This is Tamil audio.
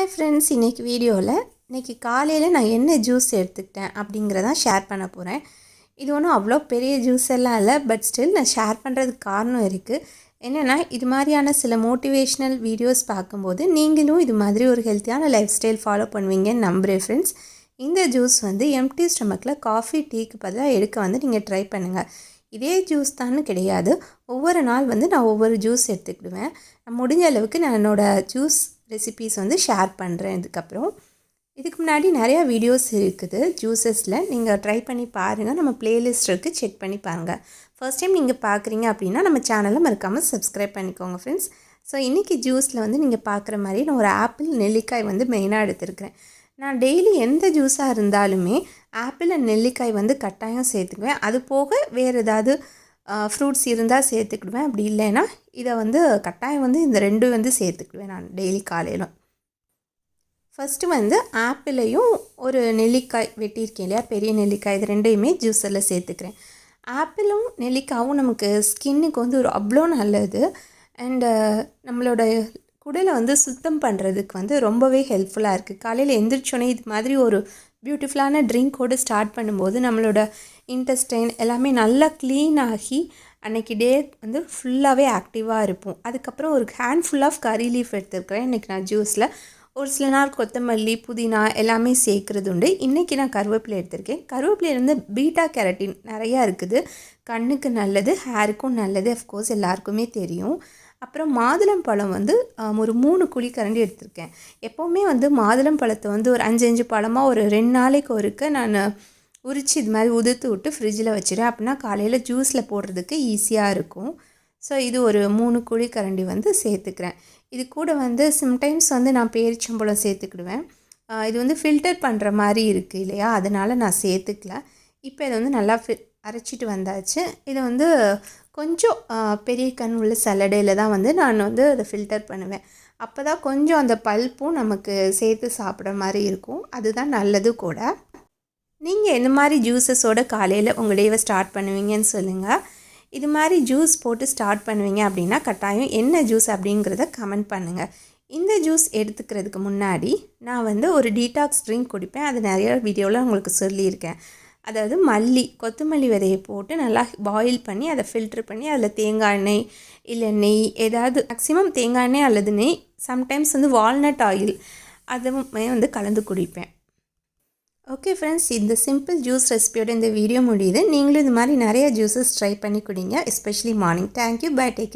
ஹாய் ஃப்ரெண்ட்ஸ், இன்றைக்கி வீடியோவில் இன்றைக்கி காலையில் நான் என்ன ஜூஸ் எடுத்துக்கிட்டேன் அப்படிங்கிறதான் ஷேர் பண்ண போகிறேன். இது ஒன்றும் அவ்வளோ பெரிய ஜூஸ் எல்லாம் இல்லை, பட் ஸ்டில் நான் ஷேர் பண்ணுறதுக்கு காரணம் இருக்குது. என்னென்னா, இது மாதிரியான சில மோட்டிவேஷ்னல் வீடியோஸ் பார்க்கும்போது நீங்களும் இது மாதிரி ஒரு ஹெல்த்தியான லைஃப் ஸ்டைல் ஃபாலோ பண்ணுவீங்கன்னு நம்புகிறேன் ஃப்ரெண்ட்ஸ். இந்த ஜூஸ் எம்ப்டி ஸ்டொமக்கில் காஃபி டீக்கு பதிலாக எடுக்க நீங்கள் ட்ரை பண்ணுங்கள். இதே ஜூஸ் தான்னு கிடையாது, ஒவ்வொரு நாள் நான் ஒவ்வொரு ஜூஸ் எடுத்துக்கிடுவேன். நான் முடிஞ்ச அளவுக்கு நான் என்னோடய ஜூஸ் ரெசிபீஸ் ஷேர் பண்ணுறேன். இதுக்கு முன்னாடி நிறையா வீடியோஸ் இருக்குது ஜூஸஸில், நீங்கள் ட்ரை பண்ணி பாருங்கள். நம்ம ப்ளேலிஸ்ட் இருக்குது, செக் பண்ணி பாருங்கள். ஃபர்ஸ்ட் டைம் நீங்கள் பார்க்குறீங்க அப்படின்னா நம்ம சேனலை மறக்காமல் சப்ஸ்கிரைப் பண்ணிக்கோங்க ஃப்ரெண்ட்ஸ். ஸோ இன்றைக்கி ஜூஸில் நீங்கள் பார்க்குற மாதிரி நான் ஒரு ஆப்பிள் நெல்லிக்காய் மெயினாக எடுத்துருக்கிறேன். நான் டெய்லி எந்த ஜூஸாக இருந்தாலுமே ஆப்பிள் அண்ட் நெல்லிக்காய் கட்டாயம் சேர்த்துக்குவேன். அது போக வேறு ஏதாவது ஃப்ரூட்ஸ் இருந்தால் சேர்த்துக்கிடுவேன். அப்படி இல்லைன்னா இதை கட்டாயம் இந்த ரெண்டும் சேர்த்துக்கிடுவேன் நான் டெய்லி காலையில். ஃபஸ்ட்டு ஆப்பிளையும் ஒரு நெல்லிக்காய் வெட்டியிருக்கேன் இல்லையா, பெரிய நெல்லிக்காய், இது ரெண்டையுமே ஜூஸில் சேர்த்துக்கிறேன். ஆப்பிளும் நெல்லிக்காயும் நமக்கு ஸ்கின்னுக்கு ஒரு அவ்வளோ நல்லது. அண்டு நம்மளோட குடலை சுத்தம் பண்ணுறதுக்கு ரொம்பவே ஹெல்ப்ஃபுல்லாக இருக்குது. காலையில் எந்திரிச்சோன்னே இது மாதிரி ஒரு பியூட்டிஃபுல்லான ட்ரிங்க்கோடு ஸ்டார்ட் பண்ணும்போது நம்மளோட இன்டெஸ்டைன் எல்லாமே நல்லா க்ளீன் ஆகி அன்றைக்கி டே ஃபுல்லாகவே ஆக்டிவாக இருப்போம். அதுக்கப்புறம் ஒரு ஹேண்ட்ஃபுல் ஆஃப் கறி லீஃப் எடுத்துருக்கிறேன் இன்றைக்கி நான் ஜூஸில். ஒரு சில நாள் கொத்தமல்லி, புதினா எல்லாமே சேர்க்குறது உண்டு. இன்றைக்கி நான் கருவேப்பிலை எடுத்திருக்கேன். கருவேப்பிலையிலேருந்து பீட்டா கேரட்டின் நிறையா இருக்குது, கண்ணுக்கு நல்லது, ஹேருக்கும் நல்லது, அஃப்கோர்ஸ் எல்லாருக்குமே தெரியும். அப்புறம் மாதுளம்பழம் ஒரு 3 குழிக்கரண்டி எடுத்திருக்கேன். எப்போவுமே மாதுளம்பழத்தை ஒரு 5 பழமாக ஒரு 2 நாளைக்கு ஒருக்க நான் உரித்து இது மாதிரி உதிர்த்து விட்டு ஃப்ரிட்ஜில் வச்சுருவேன். அப்படின்னா காலையில் ஜூஸில் போடுறதுக்கு ஈஸியாக இருக்கும். ஸோ இது ஒரு 3 குழிக்கரண்டி சேர்த்துக்கிறேன். இது கூட சம்டைம்ஸ் நான் பேரிச்சம்பழம் சேர்த்துக்கிடுவேன். இது ஃபில்டர் பண்ணுற மாதிரி இருக்குது இல்லையா, அதனால் நான் சேர்த்துக்கல. இப்போ இதை நல்லா அரைச்சிட்டு வந்தாச்சு. இதை கொஞ்சம் பெரிய கண் உள்ள சலடையில் தான் நான் அதை ஃபில்டர் பண்ணுவேன். அப்போ தான் கொஞ்சம் அந்த பல்ப்பும் நமக்கு சேர்த்து சாப்பிட்ற மாதிரி இருக்கும். அதுதான் நல்லது கூட. நீங்கள் எந்த மாதிரி ஜூஸஸோட காலையில் உங்கள் டேவை ஸ்டார்ட் பண்ணுவீங்கன்னு சொல்லுங்கள். இது மாதிரி ஜூஸ் போட்டு ஸ்டார்ட் பண்ணுவீங்க அப்படின்னா கட்டாயம் என்ன ஜூஸ் அப்படிங்கிறத கமெண்ட் பண்ணுங்கள். இந்த ஜூஸ் எடுத்துக்கிறதுக்கு முன்னாடி நான் ஒரு டீடாக்ஸ் ட்ரிங்க் குடிப்பேன். அது நிறைய வீடியோவில் உங்களுக்கு சொல்லியிருக்கேன். அதாவது கொத்தமல்லி விதையை போட்டு நல்லா பாயில் பண்ணி அதை ஃபில்ட்ரு பண்ணி அதில் தேங்காய் எண்ணெய் இல்லை நெய், ஏதாவது மேக்ஸிமம் தேங்காய் எண்ணெய் அல்லது நெய், சம்டைம்ஸ் வால்நட் ஆயில் அதுவுமே கலந்து குடிப்பேன். ஓகே ஃப்ரெண்ட்ஸ், இந்த சிம்பிள் ஜூஸ் ரெசிபியோட இந்த வீடியோ முடியுது. நீங்களும் இது மாதிரி நிறைய ஜூஸஸ் ட்ரை பண்ணி குடிங்க, especially morning. Thank you, bye, take care.